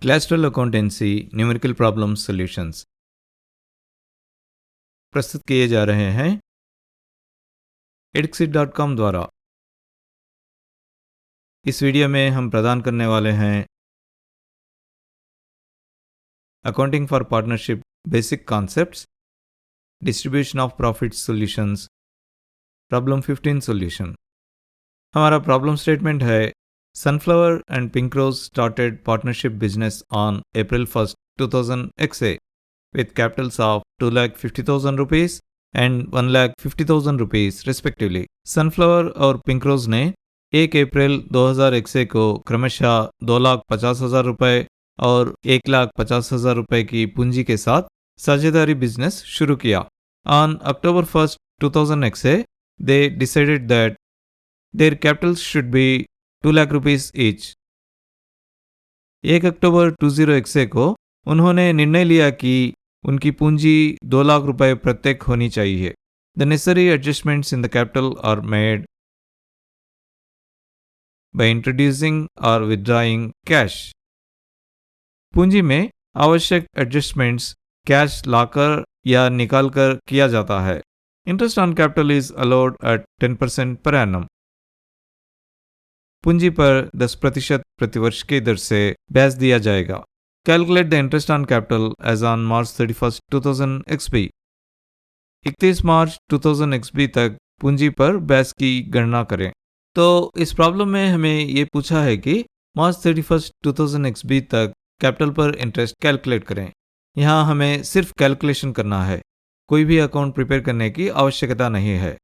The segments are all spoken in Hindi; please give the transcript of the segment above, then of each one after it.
क्लैस्ट्रल अकाउंटेंसी न्यूमेरिकल प्रॉब्लम सॉल्यूशंस प्रस्तुत किए जा रहे हैं edxit.com द्वारा। इस वीडियो में हम प्रदान करने वाले हैं accounting for partnership basic concepts, distribution of profit solutions, problem 15 solution. हमारा प्रॉब्लम स्टेटमेंट है Sunflower and Pinkrose started partnership business on April 1st, 2000 XA with capitals of 2,50,000 rupees and 1,50,000 rupees respectively. Sunflower और Pinkrose ने 1 अप्रैल 2000 XA को क्रमशः 2,50,000 रुपये और 1,50,000 रुपये की पूंजी के साथ साझेदारी बिजनेस शुरू किया। On October 1st, 2000 XA, they decided that their capitals should be 2 lakh rupees each. 1 October 20 XA को उन्होंने निर्णय लिया कि उनकी पूंजी 2 लाख रुपए प्रत्येक होनी चाहिए। The necessary adjustments in the capital R made by introducing और विथड्रॉइंग कैश। पूंजी में आवश्यक एडजस्टमेंट्स कैश लाकर या निकालकर किया जाता है। Interest on capital is allowed at 10% per annum. पूंजी पर 10% प्रतिवर्ष की दर से ब्याज दिया जाएगा। Calculate the interest on capital as on March 31, 2000 XB। 31 मार्च 2000 XB तक पूंजी पर ब्याज की गणना करें। तो इस प्रॉब्लम में हमें ये पूछा है कि मार्च 31, 2000 XB तक कैपिटल पर इंटरेस्ट कैलकुलेट करें। यहाँ हमें सिर्फ कैलकुलेशन करना है, कोई भी अकाउंट प्रिपेयर करने की आवश्यकता नहीं है।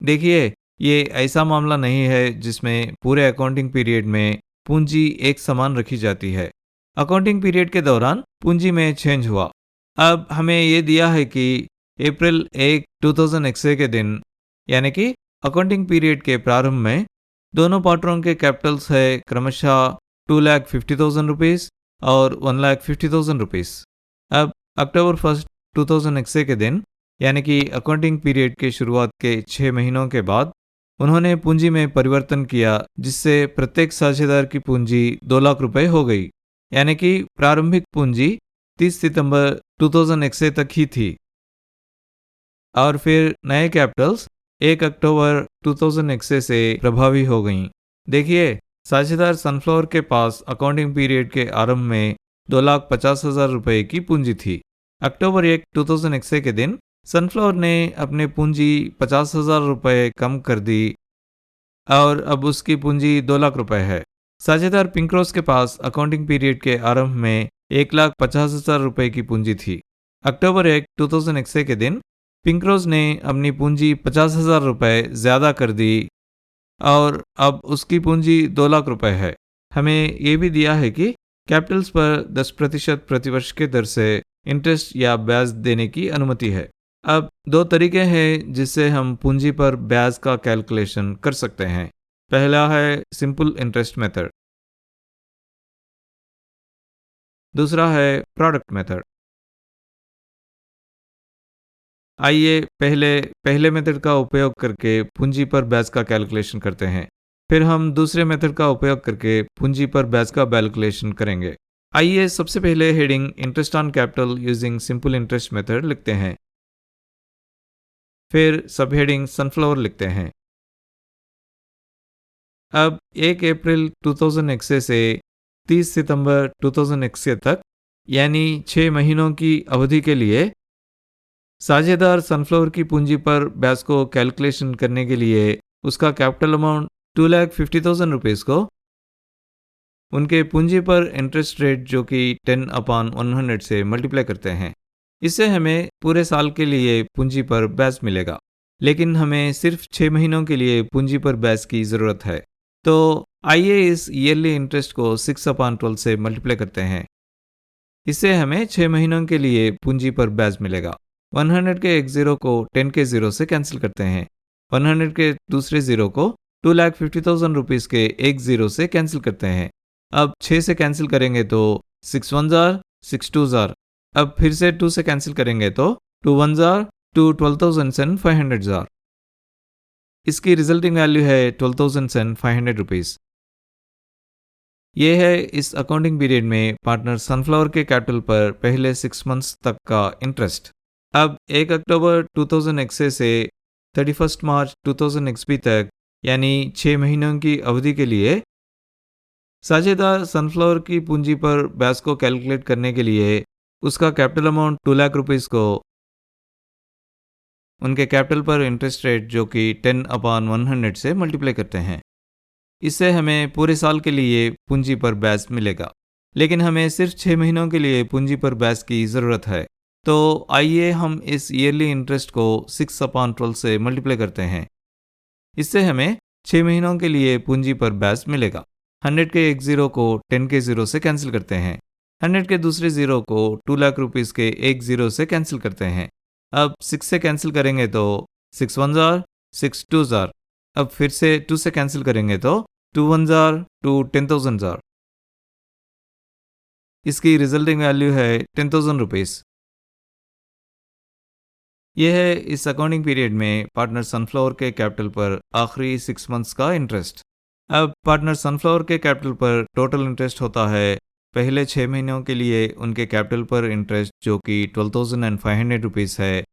देखिए, ये ऐसा मामला नहीं है जिसमें पूरे अकाउंटिंग पीरियड में पूंजी एक समान रखी जाती है। अकाउंटिंग पीरियड के दौरान पूंजी में चेंज हुआ। अब हमें ये दिया है कि अप्रैल 1, 2000 XA के दिन यानी कि अकाउंटिंग पीरियड के प्रारंभ में दोनों पार्टनरों के कैपिटल्स है क्रमशः 2,50,000 रुपीस और 1,50,000 रुपीस। अब अक्टूबर 1, 2000 XA के दिन यानी कि अकाउंटिंग पीरियड के शुरुआत के 6 महीनों के बाद उन्होंने पूंजी में परिवर्तन किया, जिससे प्रत्येक साझेदार की पूंजी 2 लाख रुपए हो गई। यानी कि प्रारंभिक पूंजी 30 सितंबर 2000 XA तक ही थी और फिर नए कैपिटल्स 1 अक्टूबर 2000 XA से प्रभावी हो गईं। देखिए, साझेदार सनफ्लावर के पास अकाउंटिंग पीरियड के आरंभ में 2,50,000 रुपए की पूंजी थी। अक्टूबर 1, 2000 XA के दिन सनफ्लावर ने अपने पूंजी 50,000 रुपये कम कर दी और अब उसकी पूंजी 2 लाख रुपए है। साझेदार पिंकरोज के पास अकाउंटिंग पीरियड के आरंभ में 1,50,000 रुपये की पूंजी थी। अक्टूबर 1, 2000 XA के दिन पिंकरोज ने अपनी पूंजी 50,000 रुपये ज़्यादा कर दी और अब उसकी पूंजी 2 लाख रुपए है। हमें ये भी दिया है कि कैपिटल्स पर 10% प्रतिवर्ष के दर से इंटरेस्ट या ब्याज देने की अनुमति है। अब 2 तरीके हैं जिससे हम पूंजी पर ब्याज का कैलकुलेशन कर सकते हैं। पहला है सिंपल इंटरेस्ट मेथड, दूसरा है प्रोडक्ट मेथड। आइए पहले मेथड का उपयोग करके पूंजी पर ब्याज का कैलकुलेशन करते हैं, फिर हम दूसरे मेथड का उपयोग करके पूंजी पर ब्याज का कैलकुलेशन करेंगे। आइए सबसे पहले heading interest on capital using simple interest method लिखते हैं, फिर सब हेडिंग सनफ्लावर लिखते हैं। अब 1 अप्रैल 2000 XA से 30 सितंबर 2000 XA तक यानी 6 महीनों की अवधि के लिए साझेदार सनफ्लावर की पूंजी पर ब्याज को कैलकुलेशन करने के लिए उसका कैपिटल अमाउंट 2,50,000 रुपीस को उनके पूंजी पर इंटरेस्ट रेट जो कि 10/100 से मल्टीप्लाई करते हैं। इससे हमें पूरे साल के लिए पूंजी पर ब्याज मिलेगा, लेकिन हमें सिर्फ 6 महीनों के लिए पूंजी पर ब्याज की ज़रूरत है। तो आइए इस ईयरली इंटरेस्ट को 6/12 से मल्टीप्लाई करते हैं। इससे हमें 6 महीनों के लिए पूंजी पर ब्याज मिलेगा। 100 के एक ज़ीरो को 10 के ज़ीरो से कैंसिल करते हैं। 100 के दूसरे ज़ीरो को 2,50,000 रुपीस के एक ज़ीरो से कैंसिल करते हैं। अब 6 से कैंसिल करेंगे तो 6 1 जार 6 2 जार। अब फिर से 2 से कैंसिल करेंगे तो 2 1 जार 2 12,500 जार। इसकी रिजल्टिंग वैल्यू है 12,500 रुपीस। ये है इस अकाउंटिंग पीरियड में पार्टनर सनफ्लावर के कैपिटल पर पहले 6 मंथ्स तक का इंटरेस्ट। अब 1 अक्टूबर 2000 XA से 31 मार्च 2000 XB तक यानी 6 महीनों की अवधि के लिए साझेदार सनफ्लावर की पूंजी पर ब्याज को कैलकुलेट करने के लिए उसका कैपिटल अमाउंट 2 लाख रुपीस को उनके कैपिटल पर इंटरेस्ट रेट जो कि 10/100 से मल्टीप्लाई करते हैं। इससे हमें पूरे साल के लिए पूंजी पर ब्याज मिलेगा, लेकिन हमें सिर्फ 6 महीनों के लिए पूंजी पर ब्याज की ज़रूरत है। तो आइए हम इस ईयरली इंटरेस्ट को 6/12 से मल्टीप्लाई करते हैं। इससे हमें 6 महीनों के लिए पूंजी पर ब्याज मिलेगा। 100 के एक ज़ीरो को 10 के ज़ीरो से कैंसिल करते हैं। 100 के दूसरे ज़ीरो को 2 लाख रुपीस के एक ज़ीरो से कैंसिल करते हैं। अब 6 से कैंसिल करेंगे तो 6 1 जार 6 2 जार। अब फिर से 2 से कैंसिल करेंगे तो 2 1 जार 2 10,000 जार। इसकी रिजल्टिंग वैल्यू है 10,000 रुपीस। यह है इस अकाउंटिंग पीरियड में पार्टनर सनफ्लावर के कैपिटल पर आखिरी 6 मंथ्स का इंटरेस्ट। अब पार्टनर सनफ्लावर के कैपिटल पर टोटल इंटरेस्ट होता है पहले 6 महीनों के लिए उनके कैपिटल पर इंटरेस्ट जो कि 12,500 रुपीस है,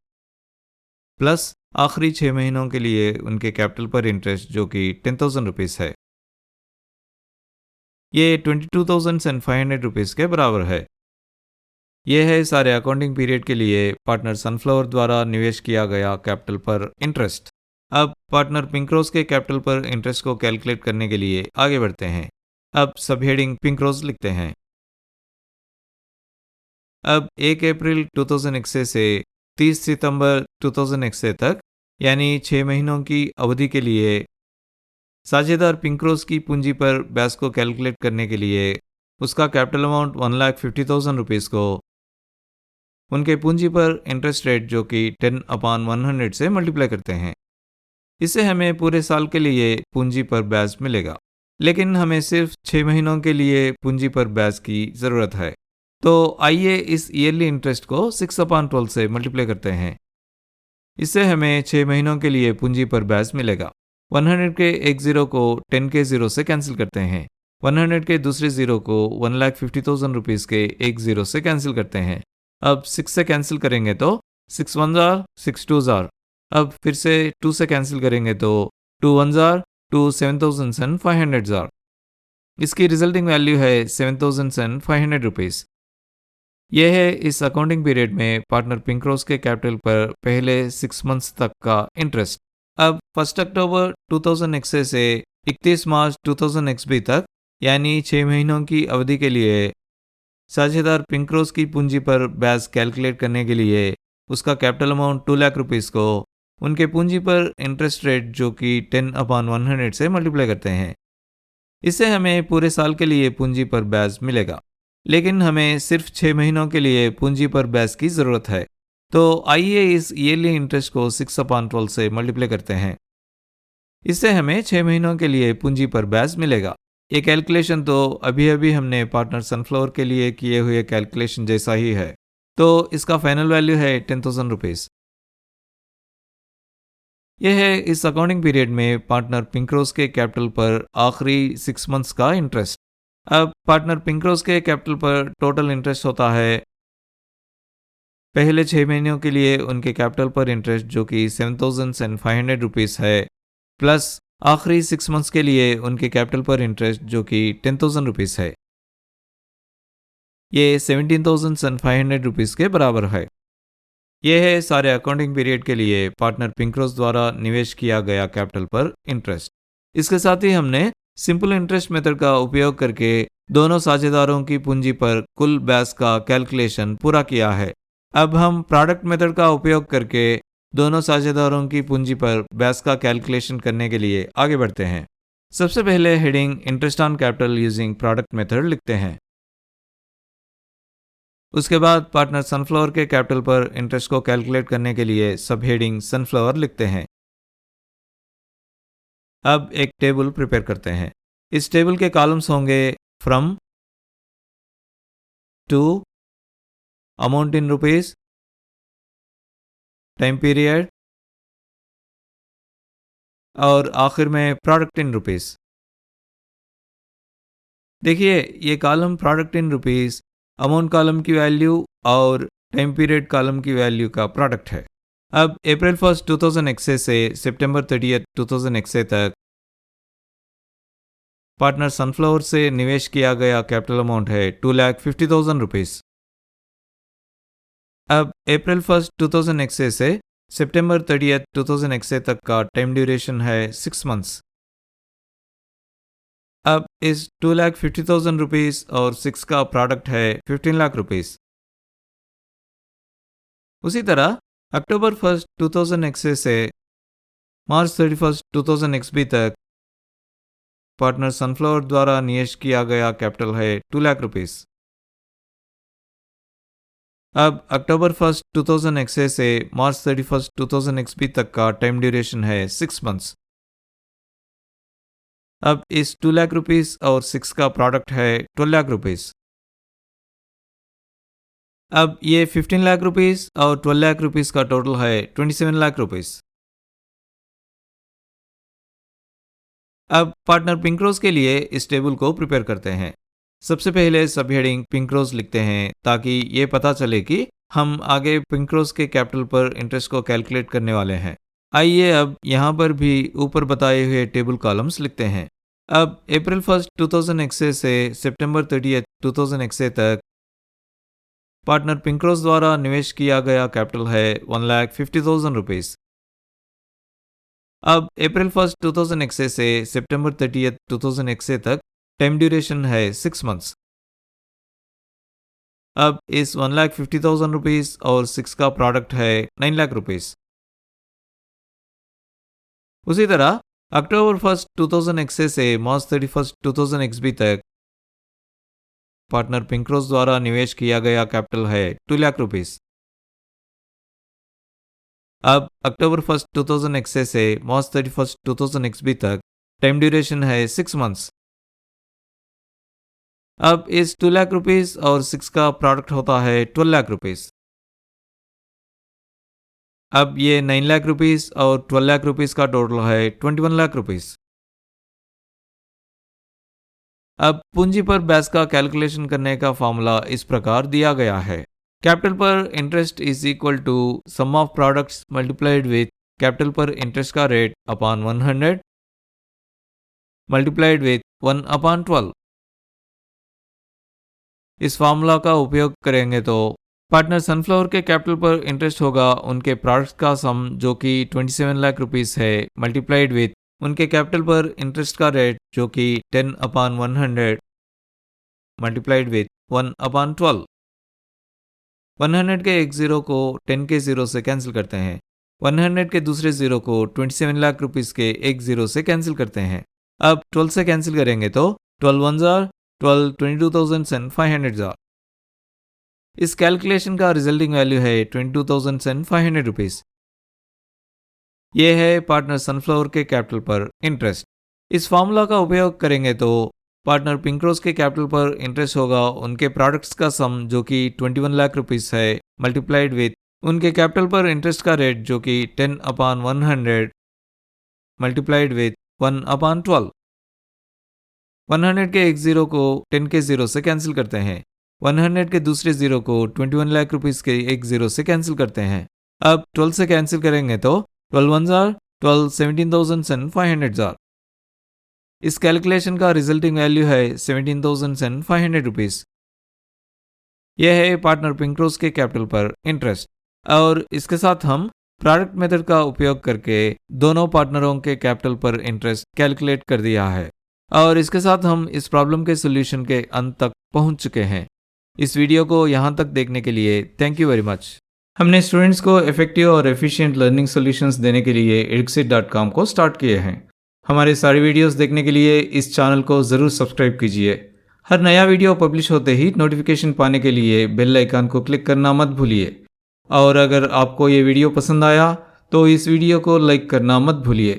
प्लस आखिरी 6 महीनों के लिए उनके कैपिटल पर इंटरेस्ट जो कि 10,000 रुपीस है। ये 22,500 रुपीस के बराबर है। यह है सारे अकाउंटिंग पीरियड के लिए पार्टनर सनफ्लावर द्वारा निवेश किया गया कैपिटल पर इंटरेस्ट। अब पार्टनर पिंकरोज के कैपिटल पर इंटरेस्ट को कैलकुलेट करने के लिए आगे बढ़ते हैं। अब सब हेडिंग पिंकरोज लिखते हैं। अब 1 अप्रैल 2000 XA से 30 सितंबर 2000 XA तक यानी 6 महीनों की अवधि के लिए साझेदार पिंकरोज की पूंजी पर ब्याज को कैलकुलेट करने के लिए उसका कैपिटल अमाउंट 1,50,000 रुपीस को उनके पूंजी पर इंटरेस्ट रेट जो कि 10/100 से मल्टीप्लाई करते हैं। इससे हमें पूरे साल के लिए पूंजी पर ब्याज मिलेगा, लेकिन हमें सिर्फ 6 महीनों के लिए पूंजी पर ब्याज की ज़रूरत है। तो आइए इस ईयरली इंटरेस्ट को 6/12 से मल्टीप्लाई करते हैं। इससे हमें 6 महीनों के लिए पूंजी पर ब्याज मिलेगा। 100 के एक ज़ीरो को 10 के ज़ीरो से कैंसिल करते हैं। 100 के दूसरे ज़ीरो को 1,50,000 रुपीस के एक ज़ीरो से कैंसिल करते हैं। अब 6 से कैंसिल करेंगे तो 6 1 जार 6 2 जार। अब फिर से 2 से कैंसिल करेंगे तो 2 1 जार 2 7,500 जार। इसकी रिजल्टिंग वैल्यू है 7,500 रुपीस। यह है इस अकाउंटिंग पीरियड में पार्टनर पिंकरोज के कैपिटल पर पहले 6 मंथ्स तक का इंटरेस्ट। अब 1 अक्टूबर 2000 XA से 31 मार्च 2000 XB तक यानी 6 महीनों की अवधि के लिए साझेदार पिंकरोज की पूंजी पर ब्याज कैलकुलेट करने के लिए उसका कैपिटल अमाउंट 2 लाख रुपीस को उनके पूंजी पर इंटरेस्ट रेट जो कि 10/100 से मल्टीप्लाई करते हैं। इससे हमें पूरे साल के लिए पूंजी पर ब्याज मिलेगा, लेकिन हमें सिर्फ 6 महीनों के लिए पूंजी पर ब्याज की ज़रूरत है। तो आइए इस ईयरली इंटरेस्ट को 6/12 से मल्टीप्लाई करते हैं। इससे हमें 6 महीनों के लिए पूंजी पर ब्याज मिलेगा। ये कैलकुलेशन तो अभी हमने पार्टनर सनफ्लावर के लिए किए हुए कैलकुलेशन जैसा ही है। तो इसका फाइनल वैल्यू है 10,000 रुपीस। यह है इस अकाउंटिंग पीरियड में पार्टनर पिंकरोज के कैपिटल पर आखिरी 6 मंथ्स का इंटरेस्ट। अब पार्टनर पिंकरोज के कैपिटल पर टोटल इंटरेस्ट होता है पहले 6 महीनों के लिए उनके कैपिटल पर इंटरेस्ट जो कि 7,500 रुपीस है, प्लस आखिरी 6 मंथ्स के लिए उनके कैपिटल पर इंटरेस्ट जो कि 10,000 रुपीस है। ये 17,500 रुपीस के बराबर है। यह है सारे अकाउंटिंग पीरियड के लिए पार्टनर पिंकरोज द्वारा निवेश किया गया कैपिटल पर इंटरेस्ट। इसके साथ ही हमने सिंपल इंटरेस्ट मेथड का उपयोग करके दोनों साझेदारों की पूंजी पर कुल ब्याज का कैलकुलेशन पूरा किया है। अब हम प्रोडक्ट मेथड का उपयोग करके दोनों साझेदारों की पूंजी पर ब्याज का कैलकुलेशन करने के लिए आगे बढ़ते हैं। सबसे पहले heading interest on capital using product method लिखते हैं। उसके बाद पार्टनर सनफ्लावर के कैपिटल पर इंटरेस्ट को कैलकुलेट करने के लिए सब हेडिंग सनफ्लावर लिखते हैं। अब एक टेबल प्रिपेयर करते हैं। इस टेबल के कॉलम्स होंगे from, to, amount in rupees, time period और आखिर में प्रोडक्ट इन रुपीस। देखिए ये column product in rupees, amount column की वैल्यू और टाइम पीरियड कॉलम की वैल्यू का प्रोडक्ट है। अब अप्रैल 1 2000 XA से सितंबर 30 2000 XA तक पार्टनर सनफ्लावर से निवेश किया गया कैपिटल अमाउंट है 2,50,000 रुपीस। अब अप्रैल 1 2000 XA से सितंबर 30 2000 XA तक का टाइम ड्यूरेशन है 6 मंथ्स। अब इस 2,50,000 रुपीस और 6 का प्रोडक्ट है 15 लाख रुपीस। उसी तरह अक्टूबर 1 2000 XA से मार्च 31 2000 XB तक पार्टनर सनफ्लावर द्वारा निवेश किया गया कैपिटल है 2 लाख रुपीस। अब अक्टूबर 1 2000 XA से मार्च 31 2000 XB तक का टाइम ड्यूरेशन है 6 मंथ्स। अब इस 2 लाख रुपीस और 6 का प्रोडक्ट है 12 लाख रुपीस। अब ये 15 लाख रुपीस और 12 लाख रुपीस का टोटल है 27 लाख रुपीस। अब पार्टनर पिंकरोज के लिए इस टेबल को प्रिपेयर करते हैं। सबसे पहले सब हेडिंग पिंकरोज लिखते हैं ताकि ये पता चले कि हम आगे पिंकरोज के कैपिटल पर इंटरेस्ट को कैलकुलेट करने वाले हैं। आइए अब यहाँ पर भी ऊपर बताए हुए टेबल कॉलम्स लिखते हैं। अब अप्रैल 1 2000 XA से सितंबर 30 2000 XA तक पार्टनर पिंकरोज द्वारा निवेश किया गया कैपिटल है 1,50,000 रुपीस। अब अप्रैल 1 2000 XA से सितंबर 30 2000 XA तक टाइम ड्यूरेशन है 6 मंथ्स। अब इस 1,50,000 रुपीस और 6 का प्रोडक्ट है 9 लाख रुपीस। उसी तरह अक्टूबर 1 2000 XA से मार्च 31 2000 XB तक पार्टनर पिंकरोज द्वारा निवेश किया गया कैपिटल है 2 लाख रुपीस। अब अक्टूबर 1 2000 XA से मार्च 31 2000 XB तक टाइम ड्यूरेशन है 6 मंथ्स। अब इस 2 लाख रुपीस और 6 का प्रोडक्ट होता है 12 लाख रुपीस। अब ये 9 लाख रुपीस और 12 लाख रुपीस का टोटल है 21 लाख रुपीस। अब पूंजी पर ब्याज का कैलकुलेशन करने का फॉर्मूला इस प्रकार दिया गया है। कैपिटल पर interest is equal to sum of products multiplied with capital पर इंटरेस्ट का रेट अपॉन 100 मल्टीप्लाइड विथ 1/12। इस फार्मूला का उपयोग करेंगे तो पार्टनर सनफ्लावर के कैपिटल पर इंटरेस्ट होगा उनके प्रोडक्ट्स का सम जो कि 27 लाख रुपीस है मल्टीप्लाइड विथ उनके कैपिटल पर इंटरेस्ट का रेट जो कि 10/100 मल्टीप्लाइड विथ 1/12। 100 के एक जीरो को 10 के जीरो से कैंसिल करते हैं। 100 के दूसरे जीरो को 27 लाख रुपीस के एक जीरो से कैंसिल करते हैं। अब 12 से कैंसिल करेंगे तो 12 1 जार 12 22,500 इस कैलकुलेशन का रिजल्टिंग वैल्यू है 22,500 रुपीस। ये है पार्टनर सनफ्लावर के कैपिटल पर इंटरेस्ट। इस फार्मूला का उपयोग करेंगे तो पार्टनर पिंकरोज के कैपिटल पर इंटरेस्ट होगा उनके प्रोडक्ट्स का सम जो कि 21 लाख रुपीस है मल्टीप्लाइड विथ उनके कैपिटल पर इंटरेस्ट का रेट जो कि 10/100 मल्टीप्लाइड विथ 1/12। 100 के एक जीरो को 10 के जीरो से कैंसिल करते हैं। 100 के दूसरे जीरो को 21 लाख रुपीस के एक जीरो से कैंसिल करते हैं। अब 12 से कैंसिल करेंगे तो 12 1 जार 12 17,500 इस कैलकुलेशन का रिजल्टिंग वैल्यू है 17,500 रुपीस। यह है पार्टनर पिंकरोज के कैपिटल पर इंटरेस्ट। और इसके साथ हम प्रोडक्ट मेथड का उपयोग करके दोनों पार्टनरों के कैपिटल पर इंटरेस्ट कैलकुलेट कर दिया है। और इसके साथ हम इस प्रॉब्लम के सोल्यूशन के अंत तक पहुंच चुके हैं। इस वीडियो को यहाँ तक देखने के लिए थैंक यू वेरी मच। हमने स्टूडेंट्स को इफेक्टिव और एफिशिएंट लर्निंग सॉल्यूशंस देने के लिए edxit.com को स्टार्ट किए हैं। हमारे सारे वीडियोस देखने के लिए इस चैनल को ज़रूर सब्सक्राइब कीजिए। हर नया वीडियो पब्लिश होते ही नोटिफिकेशन पाने के लिए बेल आइकन को क्लिक करना मत भूलिए। और अगर आपको ये वीडियो पसंद आया तो इस वीडियो को लाइक करना मत भूलिए।